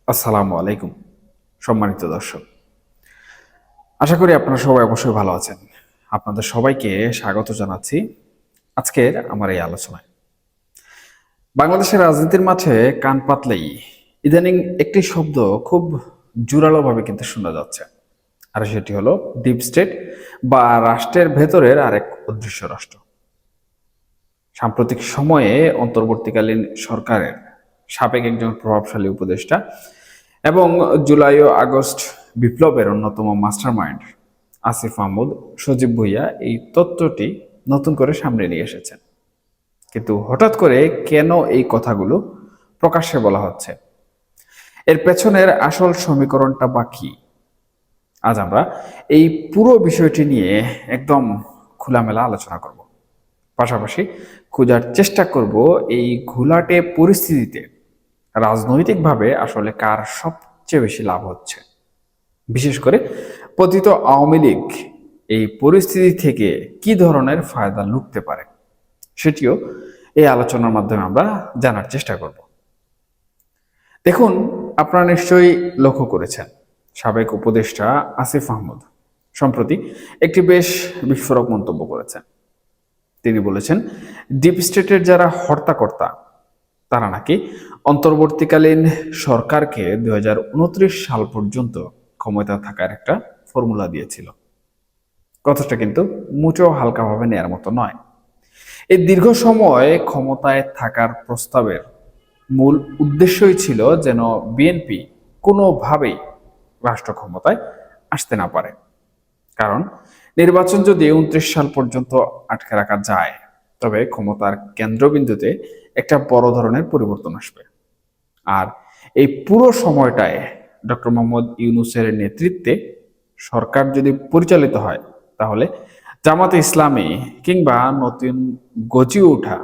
আসসালামু আলাইকুম সম্মানিত দর্শক। আশা করি আপনারা সবাই অবশ্যই ভালো আছেন। আপনাদের সবাইকে স্বাগত জানাচ্ছি আজকের আমার এই আলোচনায়। বাংলাদেশের রাজনীতির মাঠে কান পাতলেই ইদানিং একটি শব্দ খুব জোরালোভাবে কিন্তু শোনা যাচ্ছে, আর সেটি হলো ডিপ স্টেট বা রাষ্ট্রের ভেতরের আরেক অদৃশ্য রাষ্ট্র। সাম্প্রতিক সময়ে অন্তর্বর্তীকালীন সরকারের সাবেক একজন প্রভাবশালী উপদেষ্টা এবং জুলাই ও আগস্ট বিপ্লবের অন্যতম মাস্টারমাইন্ড আসিফ মাহমুদ সজীব ভুইয়া এই তত্ত্বটি নতুন করে সামনে নিয়ে এসেছেন। কিন্তু হঠাৎ করে কেন এই কথাগুলো প্রকাশ্যে বলা হচ্ছে, এর পেছনের আসল সমীকরণটা বা কি? আজ আমরা এই পুরো বিষয়টি নিয়ে একদম খোলামেলা আলোচনা করব। পাশাপাশি খোঁজার চেষ্টা করব এই ঘোলাটে পরিস্থিতিতে রাজনৈতিকভাবে আসলে কার সবচেয়ে বেশি লাভ হচ্ছে। বিশেষ করে পতিত আওয়ামী লীগ এই পরিস্থিতি থেকে কি ধরনের ফায়দা লুটতে পারে, সেটিও এই আলোচনার মাধ্যমে আমরা জানার চেষ্টা করব। দেখুন, আপনারা নিশ্চয়ই লক্ষ্য করেছেন, সাবেক উপদেষ্টা আসিফ মাহমুদ সম্প্রতি একটি বেশ বিস্ফোরক মন্তব্য করেছেন। তিনি বলেছেন, ডিপ স্টেটের যারা হর্তাকর্তা তারা নাকি অন্তর্বর্তীকালীন সরকারকে 2029 সাল পর্যন্ত ক্ষমতা থাকার একটা ফর্মুলা দিয়েছিল। কথাটা কিন্তু মোটেও হালকাভাবে নেয়ার মতো নয়। এই দীর্ঘ সময় ক্ষমতায় থাকার প্রস্তাবের মূল উদ্দেশ্যই ছিল যেন বিএনপি কোনোভাবেই রাষ্ট্র ক্ষমতায় আসতে না পারে। কারণ নির্বাচন যদি 29 সাল পর্যন্ত আটকে রাখা যায়, তবে ক্ষমতার কেন্দ্রবিন্দুতে একটা বড় ধরনের পরিবর্তন আসবে। আর এই পুরো সময়টায় ডক্টর মোহাম্মদ ইউনূসের নেতৃত্বে সরকার যদি পরিচালিত হয়, তাহলে জামাতে ইসলামী কিংবা নতুন গজিয়ে ওঠা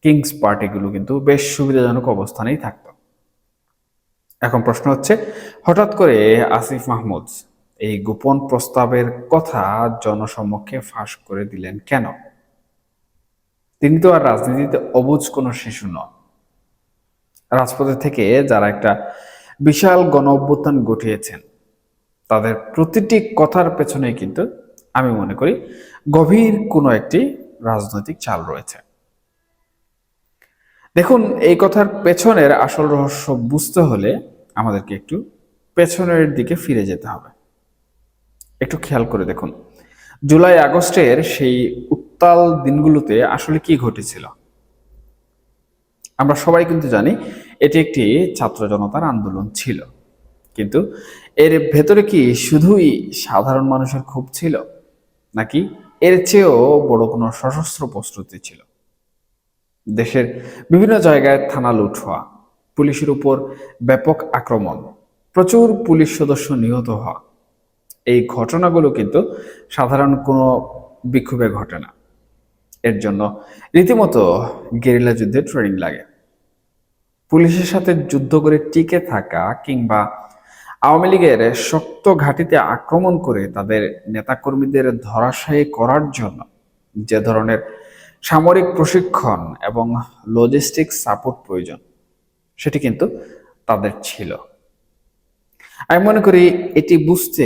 কিংস পার্টিগুলো কিন্তু বেশ সুবিধাজনক অবস্থানেই থাকতো। এখন প্রশ্ন হচ্ছে, হঠাৎ করে আসিফ মাহমুদ এই গোপন প্রস্তাবের কথা জনসমক্ষে ফাঁস করে দিলেন কেন? তিনি তো আর রাজনীতিতে অবুঝ কোনো শিশু নন। রাজপথে থেকে যারা একটা বিশাল গণ অভ্যুত্থান ঘটিয়েছেন, তাদের প্রতিটি কথার পেছনে কিন্তু আমি মনে করি গভীর কোনো একটি রাজনৈতিক চাল রয়েছে। দেখুন, এই কথার পেছনের আসল রহস্য বুঝতে হলে আমাদেরকে একটু পেছনের দিকে ফিরে যেতে হবে। একটু খেয়াল করে দেখুন, জুলাই আগস্টের সেই উত্তাল দিনগুলোতে আসলে কি ঘটেছিল। আমরা সবাই কিন্তু জানি এটি একটি ছাত্র জনতার আন্দোলন ছিল, কিন্তু এর ভেতরে কি শুধুই সাধারণ মানুষের ক্ষোভ ছিল, নাকি এর চেয়েও বড় কোনো সশস্ত্র প্রস্তুতি ছিল? দেশের বিভিন্ন জায়গায় থানা লুট হওয়া, পুলিশের উপর ব্যাপক আক্রমণ, প্রচুর পুলিশ সদস্য নিহত হওয়া, এই ঘটনাগুলো কিন্তু সাধারণ কোনো বিক্ষোভে ঘটে না। এর জন্য রীতিমতো গেরিলা যুদ্ধের ট্রেনিং লাগে। পুলিশের সাথে যুদ্ধ করে টিকে থাকা কিংবা আওয়ামী লীগের শক্ত ঘাঁটিতে আক্রমণ করে তাদের নেতাকর্মীদের ধরাশায়ী করার জন্য যে ধরনের সামরিক প্রশিক্ষণ এবং লজিস্টিক সাপোর্ট প্রয়োজন, সেটি কিন্তু তাদের ছিল। আমি মনে করি এটি বুঝতে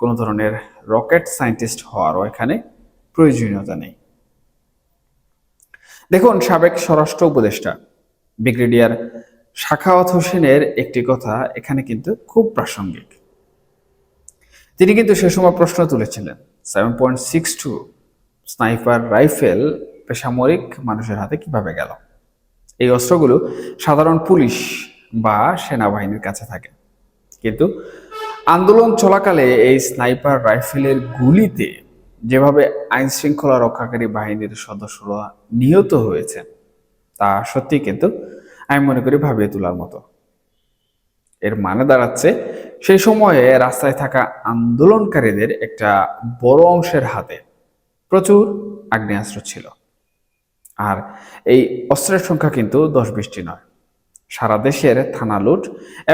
কোনো ধরনের রকেট সায়েন্টিস্ট হওয়ারও এখানে প্রয়োজনীয়তা নেই। দেখুন, সাবেক স্বরাষ্ট্র উপদেষ্টা ব্রিগেডিয়ার সাখাওয়াত হোসেনের একটি কথা এখানে কিন্তু খুব প্রাসঙ্গিক। তিনি কিন্তু সে সময় প্রশ্ন তুলেছিলেন, 7.62 স্নাইপার রাইফেল বেসামরিক মানুষের হাতে কিভাবে গেল? এই অস্ত্রগুলো সাধারণ পুলিশ বা সেনাবাহিনীর কাছে থাকে, কিন্তু আন্দোলন চলাকালে এই স্নাইপার রাইফেলের গুলিতে যেভাবে আইন শৃঙ্খলা রক্ষাকারী বাহিনীর সদস্যরা নিহত হয়েছে, তা সত্যি কিন্তু আমি মনে করি ভাবিয়ে তোলার মতো। এর মানে দাঁড়াচ্ছে, সেই সময়ে রাস্তায় থাকা আন্দোলনকারীদের একটা বড় অংশের হাতে প্রচুর আগ্নেয়াস্ত্র ছিল। আর এই অস্ত্রের সংখ্যা কিন্তু 10-20টি নয়। সারা দেশের থানা লুট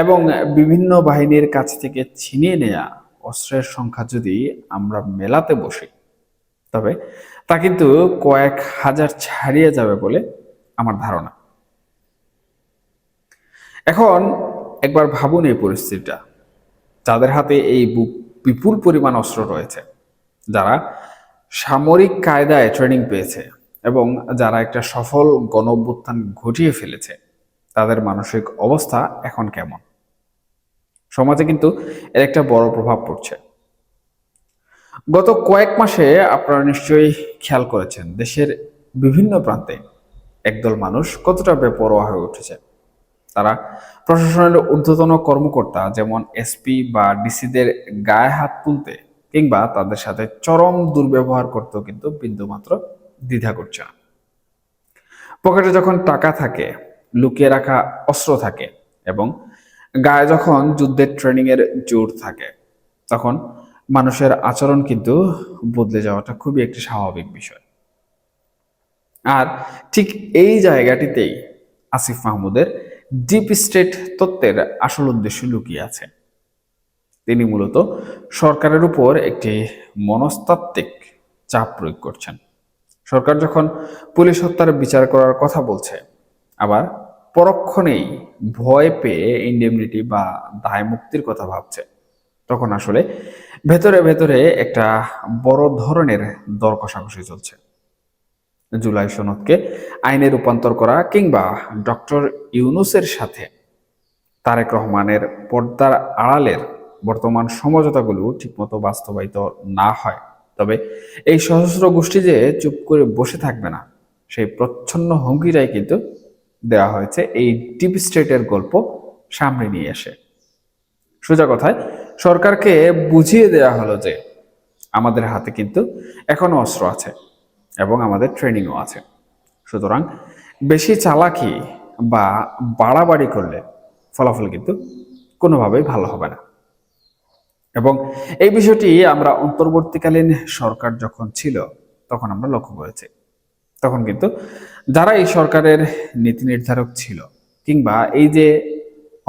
এবং বিভিন্ন বাহিনীর কাছ থেকে ছিনিয়ে নেয়া অস্ত্রের সংখ্যা যদি আমরা মেলাতে বসি, তবে তা কিন্তু কয়েক হাজার ছাড়িয়ে যাবে বলে আমার ধারণা। এখন একবার ভাবুন এই পরিস্থিতিটা, যাদের হাতে এই বিপুল পরিমাণ অস্ত্র রয়েছে, যারা সামরিক কায়দায় ট্রেনিং পেয়েছে এবং যারা একটা সফল গণ অভ্যুত্থান ঘটিয়ে ফেলেছে, তাদের মানসিক অবস্থা এখন কেমন? সমাজে কিন্তু এর একটা বড় প্রভাব পড়ছে। গত কয়েক মাসে আপনারা নিশ্চয়ই খেয়াল করেছেন দেশের বিভিন্ন প্রান্তে একদল মানুষ কতটা বেপরোয়া হয়ে উঠেছে। তারা প্রশাসনের ঊর্ধ্বতন কর্মকর্তা যেমন এসপি বা ডিসিদের গায়ে হাত তুলতে কিংবা তাদের সাথে চরম দুর্ব্যবহার করতেও কিন্তু বিন্দুমাত্র দ্বিধা করছে না। পকেটে যখন টাকা থাকে, লুকিয়ে রাখা অস্ত্র থাকে এবং গায়ে যখন যুদ্ধের ট্রেনিং এর জোর থাকে, তখন মানুষের আচরণ কিন্তু বদলে যাওয়াটা খুবই একটি স্বাভাবিক বিষয়। আর ঠিক এই জায়গাটিতেই আসিফ মাহমুদের ডিপ স্টেট তত্ত্বের আসল উদ্দেশ্য লুকিয়ে আছে। তিনি মূলত সরকারের উপর একটি মনস্তাত্ত্বিক চাপ প্রয়োগ করছেন। সরকার যখন পুলিশ হত্যার বিচার করার কথা বলছে, আবার পরক্ষণেই ভয় পেয়ে ইন্ডেমনিটি বা দায় মুক্তির কথা ভাবছে, তখন আসলে ভেতরে ভেতরে একটা বড় ধরনের দর কষাকষি চলছে। জুলাই সনদকে আইনে রূপান্তর করা কিংবা ডক্টর ইউনূসের সাথে তারেক রহমানের পর্দার আড়ালের বর্তমান সমঝোতাগুলো ঠিকমতো বাস্তবায়িত না হয়, তবে এই সশস্ত্র গোষ্ঠী যে চুপ করে বসে থাকবে না, সেই প্রচ্ছন্ন হুমকিটাই কিন্তু দেওয়া হয়েছে এই ডিপ স্টেটের গল্প সামনে নিয়ে এসে। সোজা কথায় সরকারকে বুঝিয়ে দেওয়া হলো যে আমাদের হাতে কিন্তু এখনো অস্ত্র আছে এবং আমাদের ট্রেনিংও আছে, সুতরাং বেশি চালাকি বা বাড়াবাড়ি করলে ফলাফল কিন্তু কোনোভাবেই ভালো হবে না। এবং এই বিষয়টি আমরা অন্তর্বর্তীকালীন সরকার যখন ছিল তখন আমরা লক্ষ্য করেছি। তখন কিন্তু যারা এই সরকারের নীতি নির্ধারক ছিল কিংবা এই যে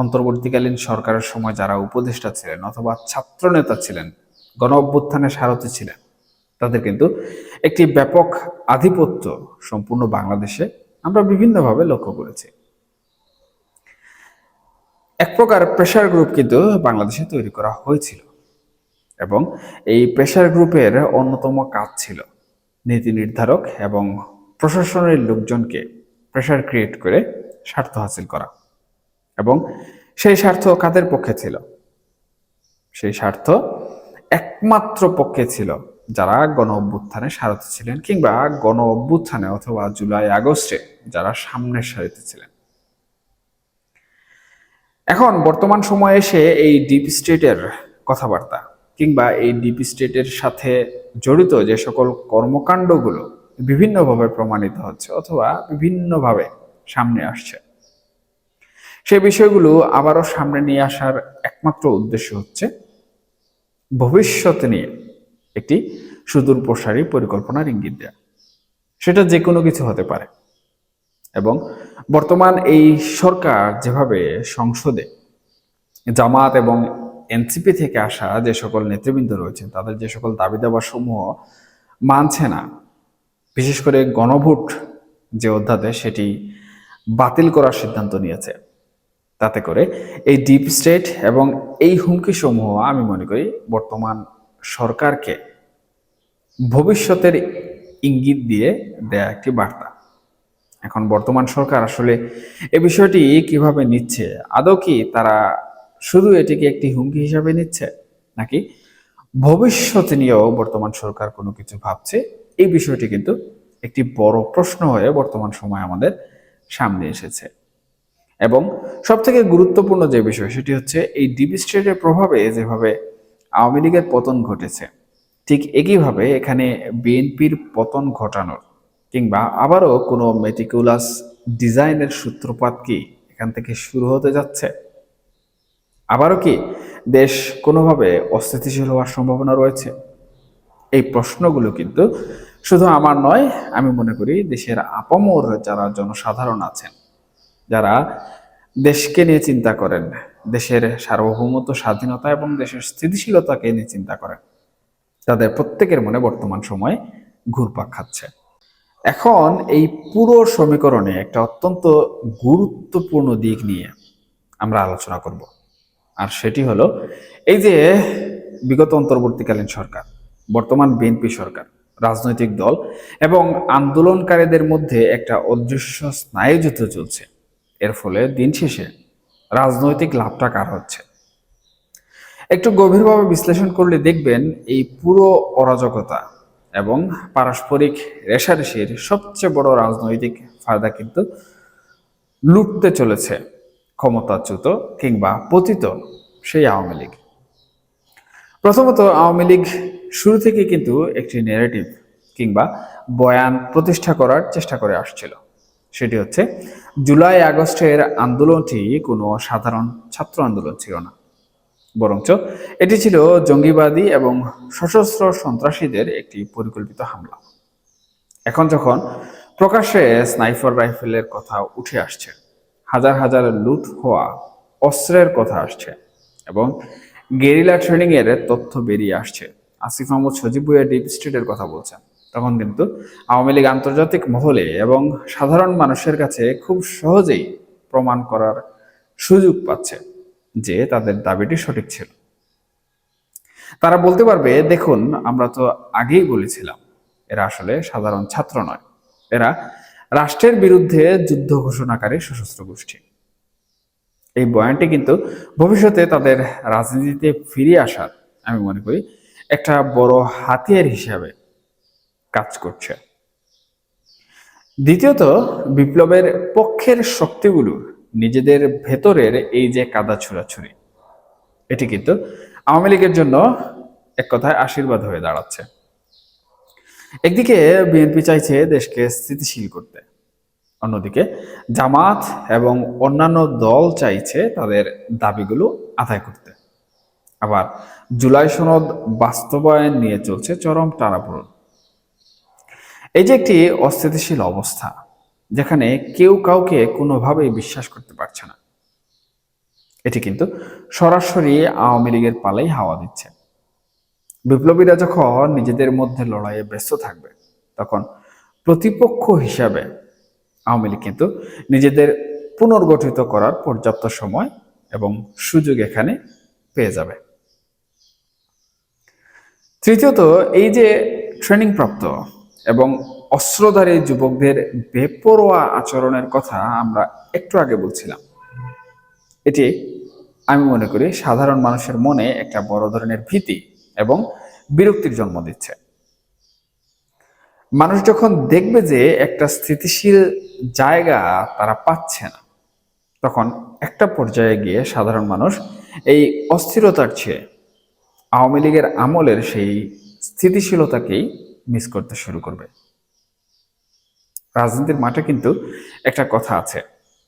অন্তর্বর্তীকালীন সরকারের সময় যারা উপদেষ্টা ছিলেন অথবা ছাত্র নেতা ছিলেন, গণ অভ্যুত্থানের সারথি ছিলেন, তাদের কিন্তু একটি ব্যাপক আধিপত্য সম্পূর্ণ বাংলাদেশে আমরা বিভিন্নভাবে লক্ষ্য করেছি। এক প্রকার প্রেসার গ্রুপ কিন্তু বাংলাদেশে তৈরি করা হয়েছিল এবং এই প্রেসার গ্রুপের অন্যতম কাজ ছিল নীতি নির্ধারক এবং প্রশাসনের লোকজনকে প্রেসার ক্রিয়েট করে স্বার্থ হাসিল করা। এবং সেই স্বার্থ কাদের পক্ষে ছিল? সেই স্বার্থ একমাত্র পক্ষে ছিল যারা গণ অভ্যুত্থানে সারথি ছিলেন কিংবা গণ অভ্যুত্থানে অথবা জুলাই আগস্টে যারা সামনের সারিতে ছিলেন। এখন বর্তমান সময়ে এসে এই ডিপ স্টেটের কথাবার্তা কিংবা এই ডিপ স্টেটের সাথে জড়িত যে সকল কর্মকাণ্ডগুলো বিভিন্নভাবে প্রমাণিত হচ্ছে অথবা বিভিন্নভাবে সামনে আসছে, সেই বিষয়গুলো আবারও সামনে নিয়ে আসার একমাত্র উদ্দেশ্য হচ্ছে ভবিষ্যতে নিয়ে একটি সুদূর প্রসারী পরিকল্পনার ইঙ্গিত দেয়া। সেটা যে কোনো কিছু হতে পারে। এবং বর্তমান এই সরকার যেভাবে সংসদে জামাত এবং এনসিপি থেকে আসা যে সকল নেতৃবৃন্দ রয়েছেন তাদের যে সকল দাবি দাবা সমূহ মানছে না, বিশেষ করে গণভোট যে অধ্যাদেশ সেটি বাতিল করার সিদ্ধান্ত নিয়েছে, তাতে করে এই ডিপ স্টেট এবং এই হুমকি সমূহ আমি মনে করি বর্তমান সরকারকে ভবিষ্যতের ইঙ্গিত দিয়ে দেয়া একটি বার্তা। এখন বর্তমান সরকার আসলে এই বিষয়টি কিভাবে নিচ্ছে, আদৌ কি তারা শুধু এটিকে একটি হুমকি হিসাবে নিচ্ছে নাকি ভবিষ্যতে নিয়েও বর্তমান সরকার কোনো কিছু ভাবছে, এই বিষয়টি কিন্তু একটি বড় প্রশ্ন হয়ে বর্তমান সময় আমাদের সামনে এসেছে। এবং সব থেকে গুরুত্বপূর্ণ যে বিষয় সেটি হচ্ছে এই ডিপ স্টেটের প্রভাবে যেভাবে আওয়ামী লীগের পতন ঘটেছে, ঠিক একইভাবে এখানে বিএনপির পতন ঘটানোর কিংবা আবারও কোনো মেটিকুলাস ডিজাইনের সূত্রপাত কি এখান থেকে শুরু হতে যাচ্ছে? আবারও কি দেশ কোনোভাবে অস্থিতিশীল হওয়ার সম্ভাবনা রয়েছে? এই প্রশ্নগুলো কিন্তু শুধু আমার নয়, আমি মনে করি দেশের আপামর যারা জনসাধারণ আছেন, যারা দেশকে নিয়ে চিন্তা করেন, দেশের সার্বভৌমত্ব, স্বাধীনতা এবং দেশের স্থিতিশীলতাকে নিয়ে চিন্তা করেন, তাদের প্রত্যেকের মনে বর্তমান সময়ে ঘুরপাক খাচ্ছে। এখন এই পুরো সমীকরণে একটা অত্যন্ত গুরুত্বপূর্ণ দিক নিয়ে আমরা আলোচনা করব। আর সেটি হলো এই যে বিগত অন্তর্বর্তীকালীন সরকার, বর্তমান বিএনপি সরকার, রাজনৈতিক দল এবং আন্দোলনকারীদের মধ্যে একটা অদৃশ্য স্নায়ুযুদ্ধ চলছে। এর ফলে দিন শেষে রাজনৈতিক লাভটা কার হচ্ছে? একটু গভীরভাবে বিশ্লেষণ করলে দেখবেন এই পুরো অরাজকতা এবং পারস্পরিক রেষারেষির সবচেয়ে বড় রাজনৈতিক ফায়দা কিন্তু লুটতে চলেছে ক্ষমতাচ্যুত কিংবা পতিত সেই আওয়ামী লীগ। প্রথমত আওয়ামী লীগ শুরু থেকে কিন্তু একটি ন্যারেটিভ কিংবা বয়ান প্রতিষ্ঠা করার চেষ্টা করে আসছিল। সেটি হচ্ছে জুলাই আগস্টের আন্দোলনটি কোনো সাধারণ ছাত্র আন্দোলন ছিল না, বরঞ্চ এটি ছিল জঙ্গিবাদী এবং সশস্ত্র সন্ত্রাসীদের একটি পরিকল্পিত হামলা। এখন যখন প্রকাশ্যে স্নাইপার রাইফেলের কথা উঠে আসছে, হাজার হাজার লুট হওয়া অস্ত্রের কথা আসছে এবং গেরিলা ট্রেনিং এর তথ্য বেরিয়ে আসছে, আসিফ মাহমুদ সজীব ভুঁইয়া ডিপ স্টেটের কথা বলছেন, তখন কিন্তু আওয়ামী লীগ আন্তর্জাতিক মহলে এবং সাধারণ মানুষের কাছে খুব সহজেই প্রমাণ করার সুযোগ পাচ্ছে যে তাদের দাবিটি সঠিক ছিল। তারা বলতে পারবে, দেখুন আমরা তো আগেই বলেছিলাম এরা আসলে সাধারণ ছাত্র নয়, এরা রাষ্ট্রের বিরুদ্ধে যুদ্ধ ঘোষণাকারী সশস্ত্র গোষ্ঠী। এই বয়ানটি কিন্তু ভবিষ্যতে তাদের রাজনীতিতে ফিরে আসার আমি মনে করি একটা বড় হাতিয়ার হিসাবে কাজ করছে। দ্বিতীয়ত, বিপ্লবের পক্ষের শক্তিগুলো নিজেদের ভেতরের এই যে কাদা ছোড়াছুড়ি, এটি কিন্তু আওয়ামী লীগের জন্য এক কথায় আশীর্বাদ হয়ে দাঁড়াচ্ছে। একদিকে বিএনপি চাইছে দেশকে স্থিতিশীল করতে, অন্যদিকে জামাত এবং অন্যান্য দল চাইছে তাদের দাবিগুলো আদায় করতে। আবার জুলাই সনদ বাস্তবায়ন নিয়ে চলছে চরম টানাপোড়েন। এই যে একটি অস্থিতিশীল অবস্থা, যেখানে কেউ কাউকে কোনোভাবেই বিশ্বাস করতে পারছে না, এটি কিন্তু সরাসরি আওয়ামী লীগের পালাই হাওয়া দিচ্ছে। বিপ্লবীরা যখন নিজেদের মধ্যে লড়াইয়ে ব্যস্ত থাকবে, তখন প্রতিপক্ষ হিসাবে আওয়ামী লীগ কিন্তু নিজেদের পুনর্গঠিত করার পর্যাপ্ত সময় এবং সুযোগ এখানে পেয়ে যাবে। তৃতীয়ত, এই যে ট্রেনিং প্রাপ্ত এবং অস্ত্রধারী যুবকদের বেপরোয়া আচরণের কথা আমরা একটু আগে বলছিলাম, এটি আমি মনে করি সাধারণ মানুষের মনে একটা বড় ধরনের ভীতি এবং বিরক্তির জন্ম দিচ্ছে। মানুষ যখন দেখবে যে একটা স্থিতিশীল জায়গা তারা পাচ্ছে না, তখন একটা পর্যায়ে গিয়ে সাধারণ মানুষ এই অস্থিরতার চেয়ে আওয়ামী লীগের আমলের সেই স্থিতিশীলতাকেই মিস করতে শুরু করবে। রাজনীতির মাঠে কিন্তু একটা কথা আছে,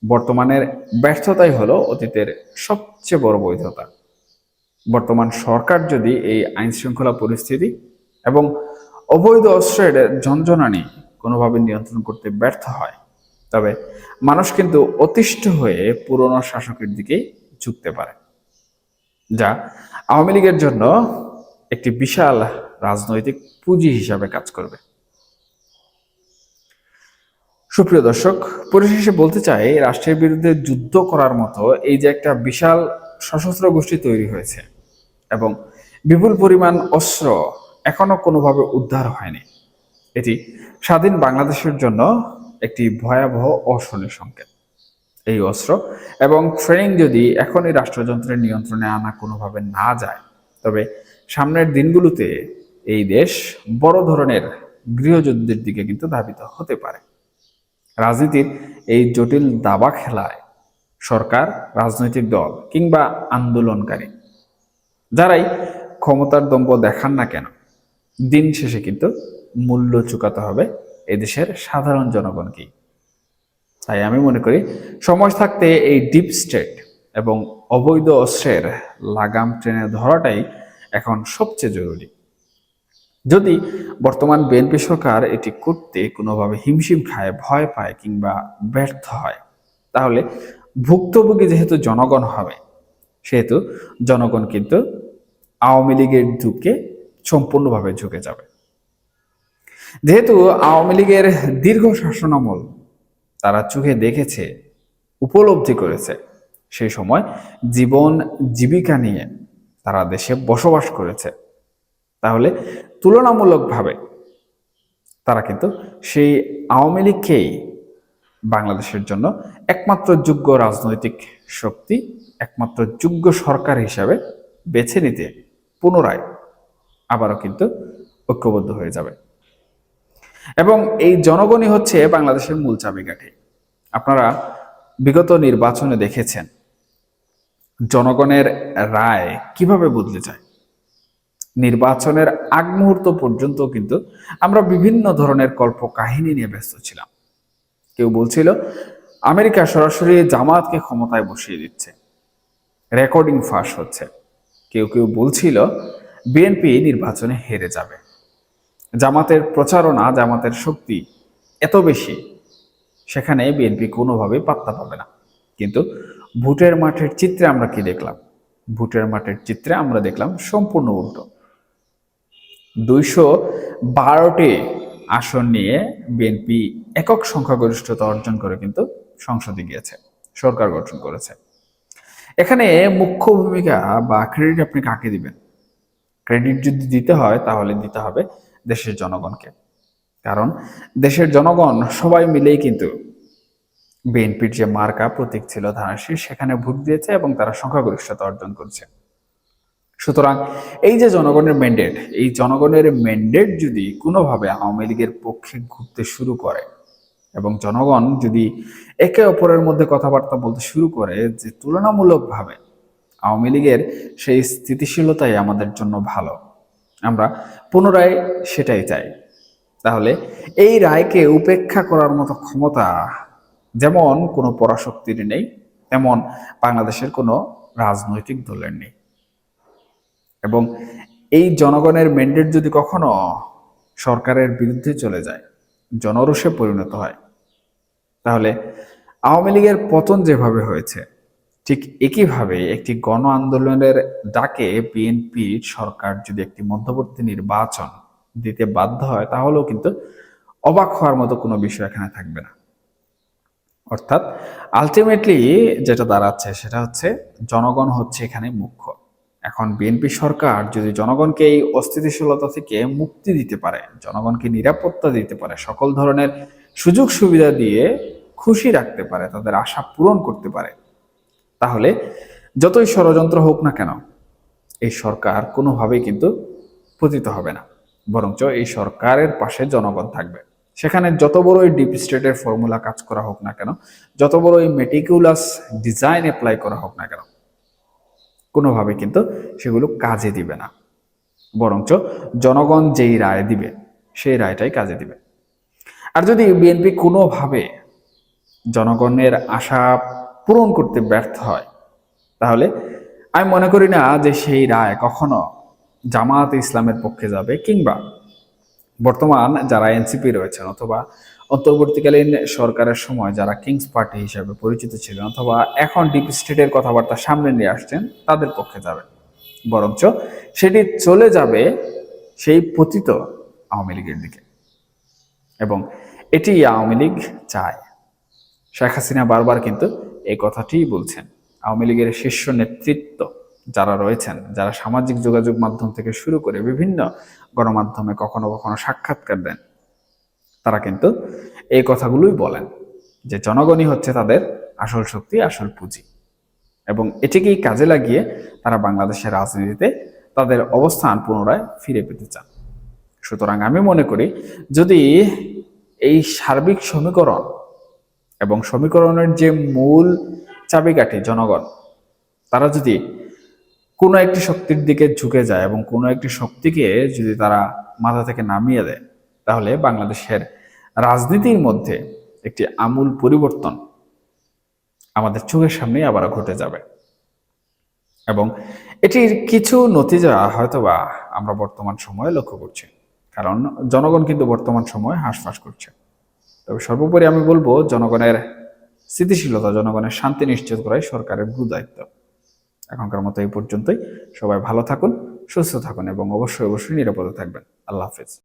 বর্তমানের ব্যর্থতাই হলো অতীতের সবচেয়ে বড় বৈধতা। বর্তমান সরকার যদি এই আইন শৃঙ্খলা পরিস্থিতি এবং অবৈধ অস্ত্রের ঝনঝনানি কোনোভাবে নিয়ন্ত্রণ করতে ব্যর্থ হয়, তবে মানুষ কিন্তু অতিষ্ঠ হয়ে পুরনো শাসকের দিকেই ঝুঁকতে পারে, যা আওয়ামী লীগের জন্য একটি বিশাল রাজনৈতিক পুঁজি হিসাবে কাজ করবে। সুপ্রিয় দর্শক, পরিশেষে বলতে চাই, রাষ্ট্রের বিরুদ্ধে যুদ্ধ করার মতো এই যে একটা বিশাল সশস্ত্র গোষ্ঠী তৈরি হয়েছে এবং বিপুল পরিমাণ অস্ত্র এখনো কোনোভাবে উদ্ধার হয়নি, এটি স্বাধীন বাংলাদেশের জন্য একটি ভয়াবহ অশনির সংকেত। এই অস্ত্র এবং ট্রেনিং যদি এখনই রাষ্ট্রযন্ত্রের নিয়ন্ত্রণে আনা কোনোভাবে না যায়, তবে সামনের দিনগুলোতে এই দেশ বড় ধরনের গৃহযুদ্ধের দিকে কিন্তু ধাবিত হতে পারে। রাজনীতির এই জটিল দাবা খেলায় সরকার, রাজনৈতিক দল কিংবা আন্দোলনকারী যারাই ক্ষমতার দম্ভ দেখান না কেন, দিন শেষে কিন্তু মূল্য চুকাতে হবে এদেশের সাধারণ জনগণকেই। তাই আমি মনে করি সময় থাকতে এই ডিপ স্টেট এবং অবৈধ অস্ত্রের লাগাম টেনে ধরাটাই এখন সবচেয়ে জরুরি। যদি বর্তমান বিএনপি সরকার এটি করতে কোনোভাবে হিমশিম খায়, ভয় পায় কিংবা ব্যর্থ হয়, তাহলে ভুক্তভোগী যেহেতু জনগণ হবে, সেহেতু জনগণ কিন্তু আওয়ামী লীগের দিকে সম্পূর্ণভাবে ঝুঁকে যাবে। যেহেতু আওয়ামী লীগের দীর্ঘ শাসনামল তারা চোখে দেখেছে, উপলব্ধি করেছে, সেই সময় জীবন জীবিকা নিয়ে তারা দেশে বসবাস করেছে, তাহলে তুলনামূলকভাবে তারা কিন্তু সেই আওয়ামী লীগকেই বাংলাদেশের জন্য একমাত্র যোগ্য রাজনৈতিক শক্তি, একমাত্র যোগ্য সরকার হিসাবে বেছে নিতে পুনরায় আবারও কিন্তু ঐক্যবদ্ধ হয়ে যাবে। এবং এই জনগণই হচ্ছে বাংলাদেশের মূল চাবিকাঠি। আপনারা বিগত নির্বাচনে দেখেছেন জনগণের রায় কিভাবে বদলে যায়। নির্বাচনের আগ মুহূর্ত পর্যন্ত কিন্তু আমরা বিভিন্ন ধরনের কল্পকাহিনী নিয়ে ব্যস্ত ছিলাম। কেউ বলছিল আমেরিকা সরাসরি জামাতকে ক্ষমতায় বসিয়ে দিচ্ছে, রেকর্ডিং ফাঁস হচ্ছে। কেউ কেউ বলছিল বিএনপি নির্বাচনে হেরে যাবে। জামাতের প্রচারণা, জামাতের শক্তি এত বেশি, সেখানে বিএনপি কোনোভাবেই পাত্তা পাবে না। কিন্তু ভোটের মাঠের চিত্রে আমরা কি দেখলাম? ভোটের মাঠের চিত্রে আমরা দেখলাম সম্পূর্ণ উল্টো। 212টি আসন নিয়ে বিএনপি একক সংখ্যাগরিষ্ঠতা অর্জন করে কিন্তু সংসদে গিয়েছে, সরকার গঠন করেছে। এখানে মুখ্য ভূমিকা বা ক্রেডিট আপনি কাকে দিবেন? ক্রেডিট যদি দিতে হয় তাহলে দিতে হবে দেশের জনগণকে, কারণ দেশের জনগণ সবাই মিলেই কিন্তু বিএনপির যে মার্কা প্রতীক ছিল ধারাশীষ, সেখানে ভোট দিয়েছে এবং তারা সংখ্যাগরিষ্ঠতা অর্জন করছে। সুতরাং এই যে জনগণের ম্যান্ডেট, এই জনগণের ম্যান্ডেট যদি কোনোভাবে আওয়ামী লীগের পক্ষে ঘুরতে শুরু করে এবং জনগণ যদি একে অপরের মধ্যে কথাবার্তা বলতে শুরু করে যে তুলনামূলকভাবে আওয়ামী লীগের সেই স্থিতিশীলতাই আমাদের জন্য ভালো, আমরা পুনরায় সেটাই চাই, তাহলে এই রায়কে উপেক্ষা করার মতো ক্ষমতা যেমন কোনো পরাশক্তির নেই, তেমন বাংলাদেশের কোনো রাজনৈতিক দলের নেই। এবং এই জনগণের ম্যান্ডেট যদি কখনো সরকারের বিরুদ্ধে চলে যায়, জনরোষে পরিণত হয়, তাহলে আওয়ামী লীগের পতন যেভাবে হয়েছে ঠিক একইভাবে একটি গণ আন্দোলনের ডাকে বিএনপি সরকার যদি একটি মধ্যবর্তী নির্বাচন দিতে বাধ্য হয়, তাহলেও কিন্তু অবাক হওয়ার মতো কোনো বিষয় এখানে থাকবে না। অর্থাৎ আলটিমেটলি যেটা দাঁড়াচ্ছে সেটা হচ্ছে জনগণ হচ্ছে এখানে মুখ্য। এখন বিএনপি সরকার যদি জনগণকে এই অস্থিতিশীলতা থেকে মুক্তি দিতে পারে, জনগণকে নিরাপত্তা দিতে পারে, সকল ধরনের সুযোগ সুবিধা দিয়ে খুশি রাখতে পারে, তাদের আশা পূরণ করতে পারে, তাহলে যতই ষড়যন্ত্র হোক না কেন এই সরকার কোনোভাবেই কিন্তু পতিত হবে না, বরঞ্চ এই সরকারের পাশে জনগণ থাকবে। সেখানে যত বড়ই ডিপ স্টেটের ফর্মুলা কাজ করা হোক না কেন, যত বড়ই মেটিকুলাস ডিজাইন অ্যাপ্লাই করা হোক না কেন, কোনোভাবে কিন্তু সেগুলো কাজে দিবে না, বরঞ্চ জনগণ যেই রায় দিবে সেই রায়টাই কাজে দিবে। আর যদি বিএনপি কোনোভাবে জনগণের আশা পূরণ করতে ব্যর্থ হয়, তাহলে আমি মনে করি না যে সেই রায় কখনো জামাত ইসলামের পক্ষে যাবে, কিংবা বর্তমান যারা এনসিপি রয়েছেন অথবা অন্তর্বর্তীকালীন সরকারের সময় যারা কিংস পার্টি হিসেবে পরিচিত ছিলেন অথবা এখন ডিপ স্টেটের কথাবার্তা সামনে নিয়ে আসছেন তাদের পক্ষে যাবে, বরঞ্চ সেটি চলে যাবে সেই পতিত আওয়ামী লীগের দিকে। এবং এটি আওয়ামী লীগ চায়। শেখ হাসিনা বারবার কিন্তু এই কথাটিই বলছেন। আওয়ামী লীগের শীর্ষ নেতৃত্ব যারা রয়েছেন, যারা সামাজিক যোগাযোগ মাধ্যম থেকে শুরু করে বিভিন্ন গণমাধ্যমে কখনো কখনো সাক্ষাৎকার দেন, তারা কিন্তু এই কথাগুলোই বলেন যে জনগণই হচ্ছে তাদের আসল শক্তি, আসল পুঁজি, এবং এটিকেই কাজে লাগিয়ে তারা বাংলাদেশের রাজনীতিতে তাদের অবস্থান পুনরায় ফিরে পেতে চান। সুতরাং আমি মনে করি যদি এই সার্বিক সমীকরণ এবং সমীকরণের যে মূল চাবিকাঠি জনগণ, তারা যদি কোনো একটি শক্তির দিকে ঝুঁকে যায় এবং কোনো একটি শক্তিকে যদি তারা মাথা থেকে নামিয়ে দেয়, তাহলে বাংলাদেশের রাজনীতির মধ্যে একটি আমূল পরিবর্তন আমাদের চোখের সামনেই আবার ঘটে যাবে। এবং এটির কিছু নতিজা হয়তোবা আমরা বর্তমান সময়ে লক্ষ্য করছি, কারণ জনগণ কিন্তু বর্তমান সময়ে হাঁসফাঁস করছে। তবে সর্বোপরি আমি বলবো জনগণের স্থিতিশীলতা, জনগণের শান্তি নিশ্চিত করাই সরকারের গুরু দায়িত্ব। এখনকার মতো এই পর্যন্তই। সবাই ভালো থাকুন, সুস্থ থাকুন এবং অবশ্যই নিরাপদে থাকবেন। আল্লাহ হাফেজ।